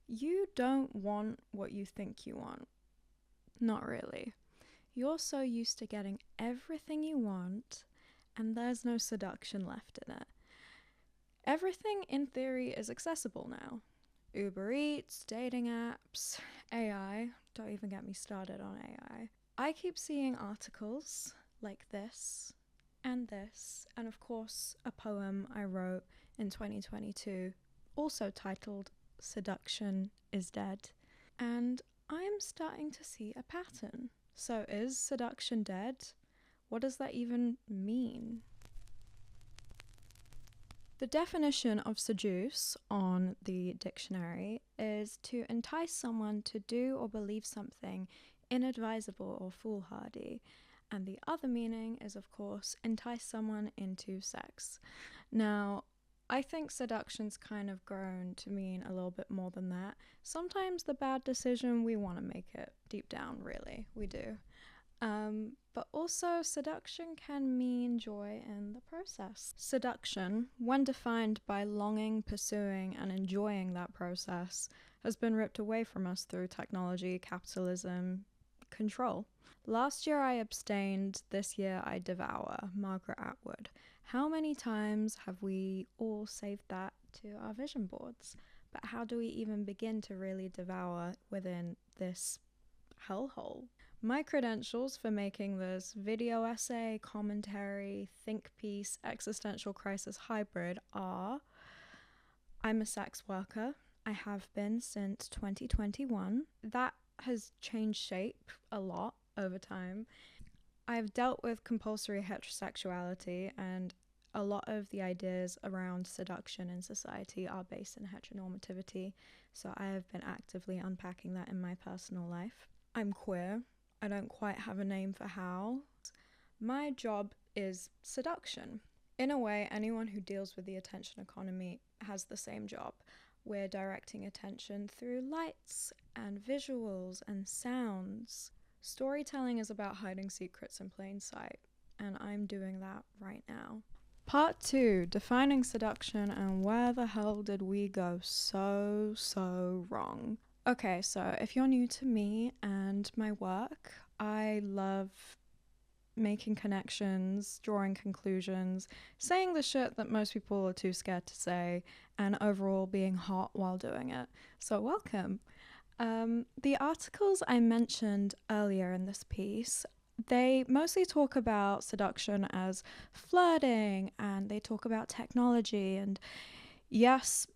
You don't want what you think you want. Not really. You're so used to getting everything you want, and there's no seduction left in it. Everything, in theory, is accessible now. Uber Eats, dating apps, AI. Don't even get me started on AI. I keep seeing articles like this, and of course, a poem I wrote in 2022, also titled Seduction is Dead. And I'm starting to see a pattern. So, is seduction dead? What does that even mean? The definition of seduce on the dictionary is to entice someone to do or believe something inadvisable or foolhardy. And the other meaning is, of course, entice someone into sex. Now, I think seduction's kind of grown to mean a little bit more than that. Sometimes the bad decision, we want to make it deep down, really. We do. But also, seduction can mean joy in the process. Seduction, when defined by longing, pursuing, and enjoying that process, has been ripped away from us through technology, capitalism, control. Last year I abstained, this year I devour, Margaret Atwood. How many times have we all saved that to our vision boards? But how do we even begin to really devour within this hellhole? My credentials for making this video essay, commentary, think piece, existential crisis hybrid are: I'm a sex worker. I have been since 2021. That has changed shape a lot over time. I've dealt with compulsory heterosexuality, and a lot of the ideas around seduction in society are based in heteronormativity, so I have been actively unpacking that in my personal life. I'm queer. I don't quite have a name for how. My job is seduction. In a way, anyone who deals with the attention economy has the same job. We're directing attention through lights and visuals and sounds. Storytelling is about hiding secrets in plain sight, and I'm doing that right now. Part 2, defining seduction and where the hell did we go so wrong? Okay, so if you're new to me and my work, I love making connections, drawing conclusions, saying the shit that most people are too scared to say, and overall being hot while doing it. So welcome. The articles I mentioned earlier in this piece, they mostly talk about seduction as flirting, and they talk about technology, and yes,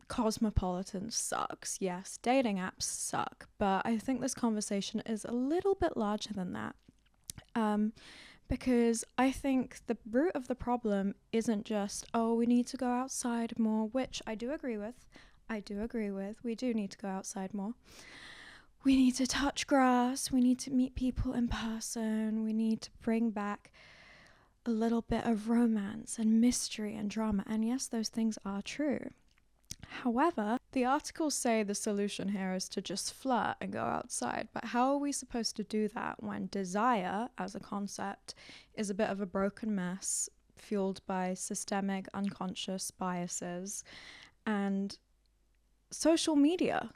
cosmopolitan sucks. Yes, dating apps suck. But I think this conversation is a little bit larger than that. Because I think the root of the problem isn't just, oh, we need to go outside more, which I do agree with. We do need to go outside more. We need to touch grass. We need to meet people in person. We need to bring back a little bit of romance and mystery and drama. And yes, those things are true. However, the articles say the solution here is to just flirt and go outside, but how are we supposed to do that when desire, as a concept, is a bit of a broken mess, fueled by systemic unconscious biases and social media?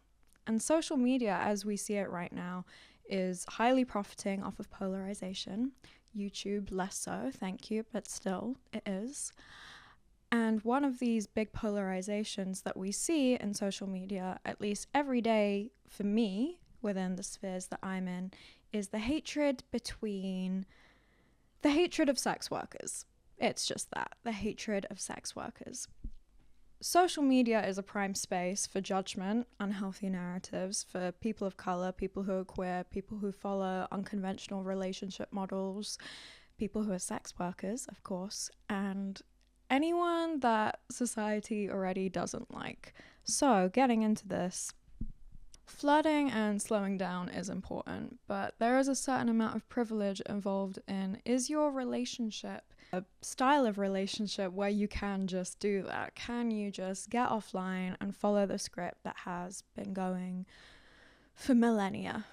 And social media, as we see it right now, is highly profiting off of polarization. YouTube less so, thank you, but still, it is. And one of these big polarizations that we see in social media, at least every day for me, within the spheres that I'm in, is the hatred of sex workers. It's just that, the hatred of sex workers. Social media is a prime space for judgment, unhealthy narratives for people of color, people who are queer, people who follow unconventional relationship models, people who are sex workers, of course, and anyone that society already doesn't like. So, getting into this, flirting and slowing down is important, but there is a certain amount of privilege involved in, is your relationship a style of relationship where you can just do that? Can you just get offline and follow the script that has been going for millennia?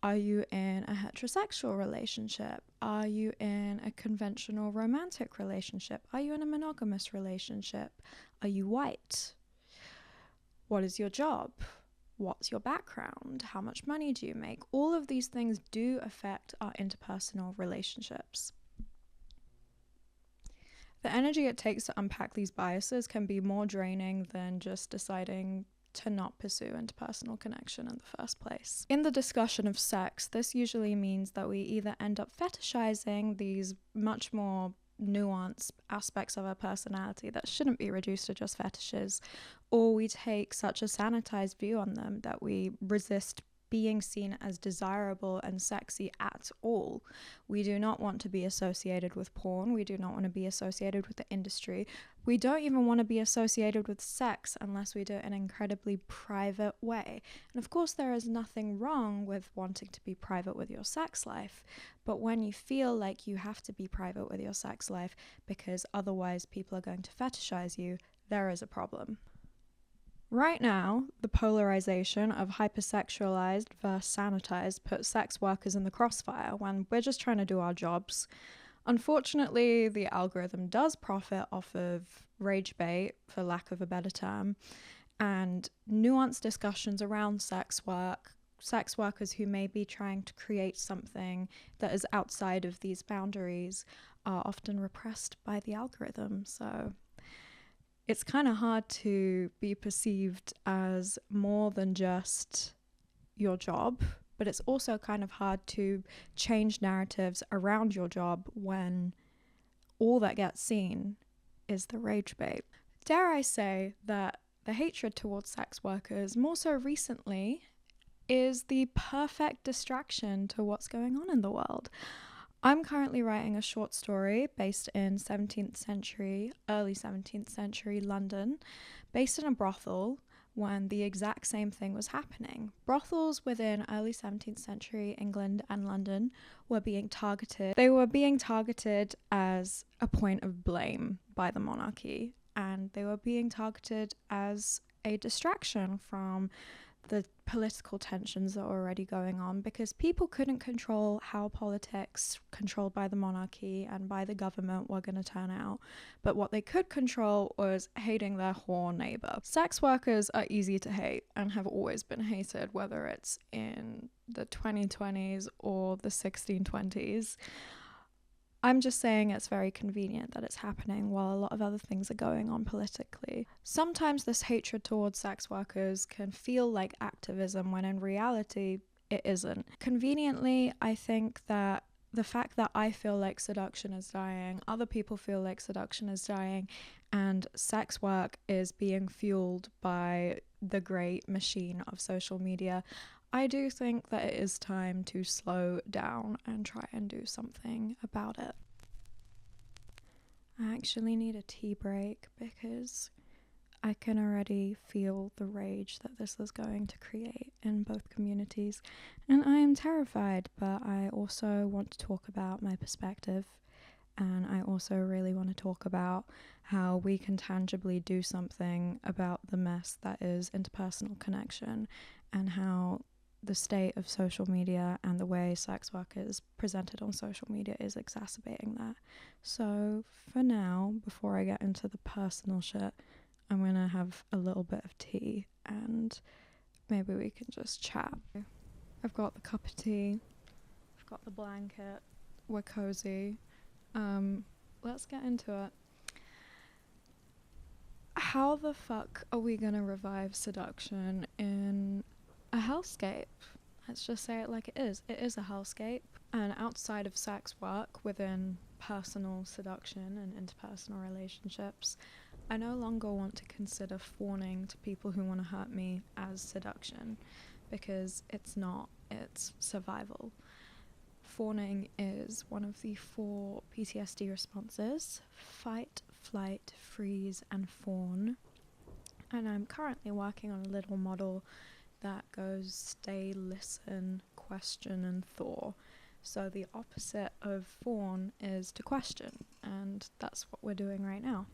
Are you in a heterosexual relationship? Are you in a conventional romantic relationship? Are you in a monogamous relationship? Are you white? What is your job? what's your background, how much money do you make. All of these things do affect our interpersonal relationships. The energy it takes to unpack these biases can be more draining than just deciding to not pursue interpersonal connection in the first place. In the discussion of sex, this usually means that we either end up fetishizing these much more nuanced aspects of our personality that shouldn't be reduced to just fetishes, or we take such a sanitized view on them that we resist being seen as desirable and sexy at all. We do not want to be associated with porn. We do not want to be associated with the industry. We don't even want to be associated with sex unless we do it in an incredibly private way. And of course, there is nothing wrong with wanting to be private with your sex life. But when you feel like you have to be private with your sex life because otherwise people are going to fetishize you, there is a problem. Right now, the polarization of hypersexualized versus sanitized puts sex workers in the crossfire when we're just trying to do our jobs. Unfortunately, the algorithm does profit off of rage bait, for lack of a better term, and nuanced discussions around sex workers who may be trying to create something that is outside of these boundaries are often repressed by the algorithm. So it's kind of hard to be perceived as more than just your job, but it's also kind of hard to change narratives around your job when all that gets seen is the rage bait. Dare I say that the hatred towards sex workers, more so recently, is the perfect distraction to what's going on in the world. I'm currently writing a short story based in early 17th century London, based in a brothel when the exact same thing was happening. Brothels within early 17th century England and London were being targeted. They were being targeted as a point of blame by the monarchy, and they were being targeted as a distraction from the political tensions that were already going on, because people couldn't control how politics controlled by the monarchy and by the government were going to turn out. But what they could control was hating their whore neighbor. Sex workers are easy to hate and have always been hated, whether it's in the 2020s or the 1620s. I'm just saying it's very convenient that it's happening while a lot of other things are going on politically. Sometimes this hatred towards sex workers can feel like activism when in reality it isn't. Conveniently, I think that the fact that I feel like seduction is dying, other people feel like seduction is dying, and sex work is being fueled by the great machine of social media, I do think that it is time to slow down and try and do something about it. I actually need a tea break because I can already feel the rage that this is going to create in both communities, and I am terrified, but I also want to talk about my perspective, and I also really want to talk about how we can tangibly do something about the mess that is interpersonal connection, and how the state of social media and the way sex work is presented on social media is exacerbating that. So for now, before I get into the personal shit, I'm gonna have a little bit of tea and maybe we can just chat. I've got the cup of tea, I've got the blanket, we're cozy. Let's get into it. How the fuck are we gonna revive seduction in a hellscape? Let's just say it like it is. It is a hellscape. And outside of sex work, within personal seduction and interpersonal relationships, I no longer want to consider fawning to people who want to hurt me as seduction, because it's not, it's survival. Fawning is one of the 4 PTSD responses: fight, flight, freeze, and fawn. And I'm currently working on a little model that goes stay, listen, question, and thaw. So the opposite of fawn is to question, and that's what we're doing right now.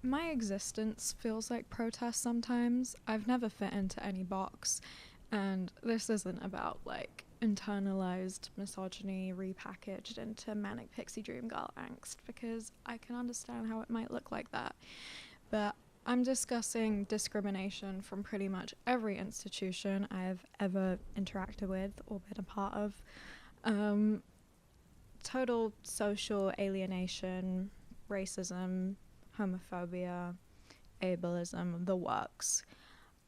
My existence feels like protest sometimes. I've never fit into any box, and this isn't about like internalized misogyny repackaged into manic pixie dream girl angst, because I can understand how it might look like that. But I'm discussing discrimination from pretty much every institution I've ever interacted with or been a part of. Total social alienation, racism, homophobia, ableism, the works.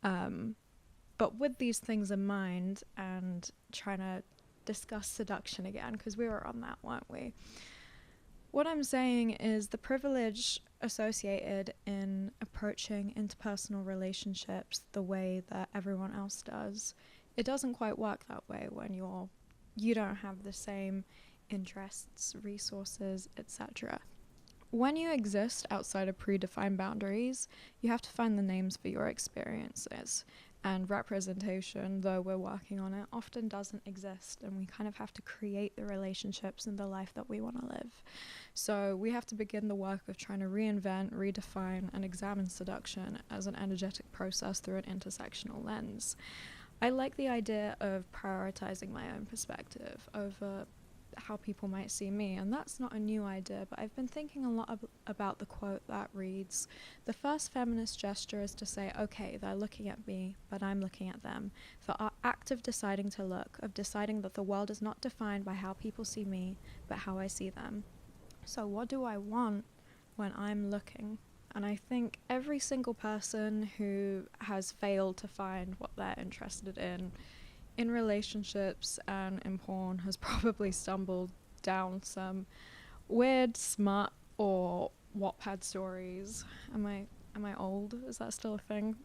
But with these things in mind and trying to discuss seduction again, because we were on that, weren't we? What I'm saying is the privilege associated in approaching interpersonal relationships the way that everyone else does, it doesn't quite work that way when you don't have the same interests, resources, etc. When you exist outside of predefined boundaries, you have to find the names for your experiences. And representation, though we're working on it, often doesn't exist, and we kind of have to create the relationships and the life that we want to live. So we have to begin the work of trying to reinvent, redefine, and examine seduction as an energetic process through an intersectional lens. I like the idea of prioritizing my own perspective over how people might see me, and that's not a new idea, but I've been thinking a lot about the quote that reads, "The first feminist gesture is to say, okay, they're looking at me, but I'm looking at them." The act of deciding to look, of deciding that the world is not defined by how people see me, but how I see them. So what do I want when I'm looking? And I think every single person who has failed to find what they're interested in relationships and in porn has probably stumbled down some weird smut or Wattpad stories. Am I old? Is that still a thing?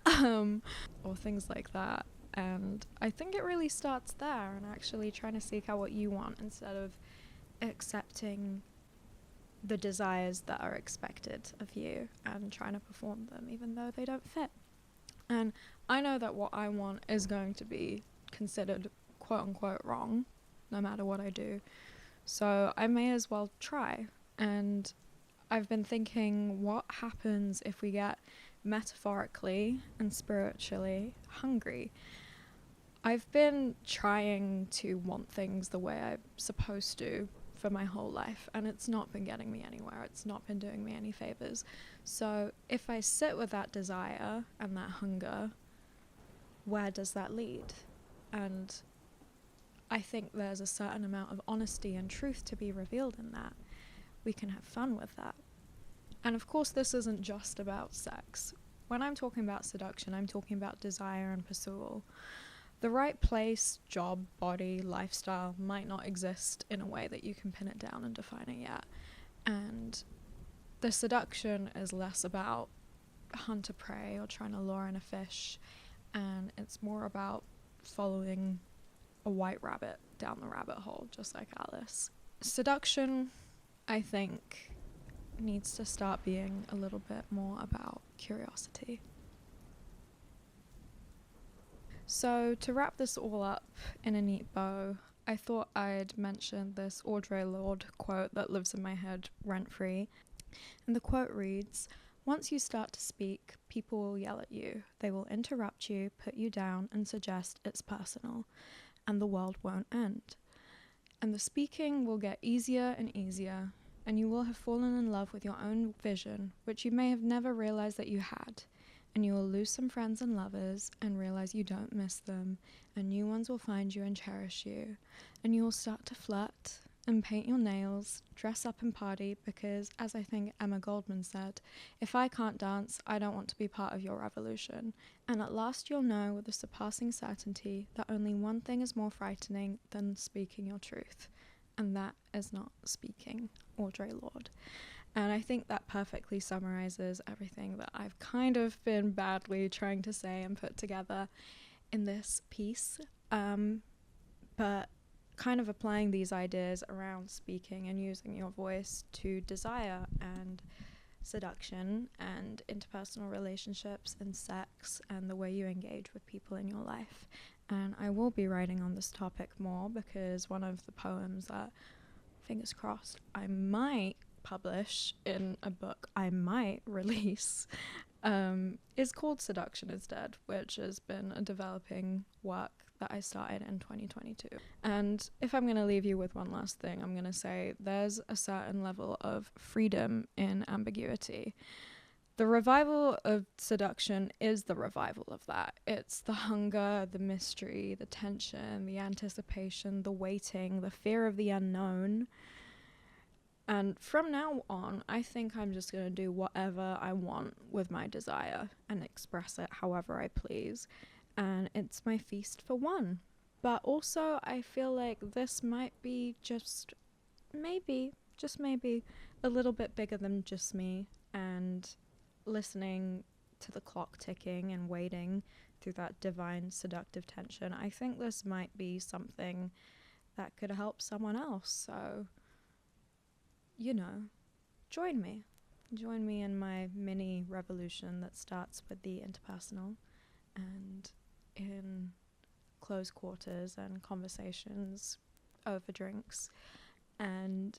Or things like that. And I think it really starts there, and actually trying to seek out what you want instead of accepting the desires that are expected of you and trying to perform them even though they don't fit. And I know that what I want is going to be considered quote unquote wrong no matter what I do. So I may as well try. And I've been thinking, what happens if we get metaphorically and spiritually hungry? I've been trying to want things the way I'm supposed to for my whole life, and it's not been getting me anywhere. It's not been doing me any favors. So if I sit with that desire and that hunger, where does that lead? And I think there's a certain amount of honesty and truth to be revealed in that. We can have fun with that. And of course, this isn't just about sex. When I'm talking about seduction, I'm talking about desire and pursuit. The right place, job, body, lifestyle might not exist in a way that you can pin it down and define it yet. And the seduction is less about hunter prey or trying to lure in a fish, and it's more about following a white rabbit down the rabbit hole, just like Alice. Seduction, I think, needs to start being a little bit more about curiosity. So to wrap this all up in a neat bow, I thought I'd mention this Audre Lorde quote that lives in my head rent-free. And the quote reads, "Once you start to speak, people will yell at you. They will interrupt you, put you down, and suggest it's personal. And the world won't end. And the speaking will get easier and easier, and you will have fallen in love with your own vision, which you may have never realized that you had. And you will lose some friends and lovers and realize you don't miss them, and new ones will find you and cherish you. And you will start to flirt and paint your nails, dress up and party, because, as I think Emma Goldman said, if I can't dance, I don't want to be part of your revolution. And at last you'll know with a surpassing certainty that only one thing is more frightening than speaking your truth, and that is not speaking." Audre Lorde. And I think that perfectly summarizes everything that I've kind of been badly trying to say and put together in this piece. But kind of applying these ideas around speaking and using your voice to desire and seduction and interpersonal relationships and sex and the way you engage with people in your life. And I will be writing on this topic more, because one of the poems that, fingers crossed, I might publish in a book I might release is called Seduction is Dead, which has been a developing work that I started in 2022. And if I'm going to leave you with one last thing, I'm going to say there's a certain level of freedom in ambiguity. The revival of seduction is the revival of that. It's the hunger, the mystery, the tension, the anticipation, the waiting, the fear of the unknown. And from now on, I think I'm just going to do whatever I want with my desire and express it however I please. And it's my feast for one. But also, I feel like this might be just maybe, a little bit bigger than just me. And listening to the clock ticking and waiting through that divine seductive tension, I think this might be something that could help someone else. So, join me in my mini revolution that starts with the interpersonal and in close quarters and conversations over drinks. And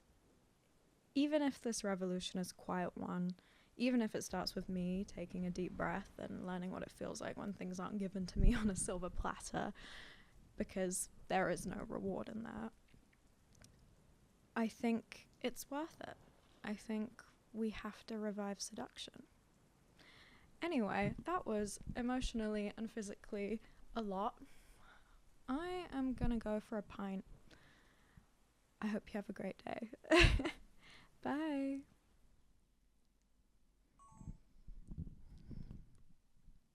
even if this revolution is a quiet one, even if it starts with me taking a deep breath and learning what it feels like when things aren't given to me on a silver platter, because there is no reward in that, I think it's worth it. I think we have to revive seduction. Anyway, that was emotionally and physically a lot. I am gonna go for a pint. I hope you have a great day. Bye.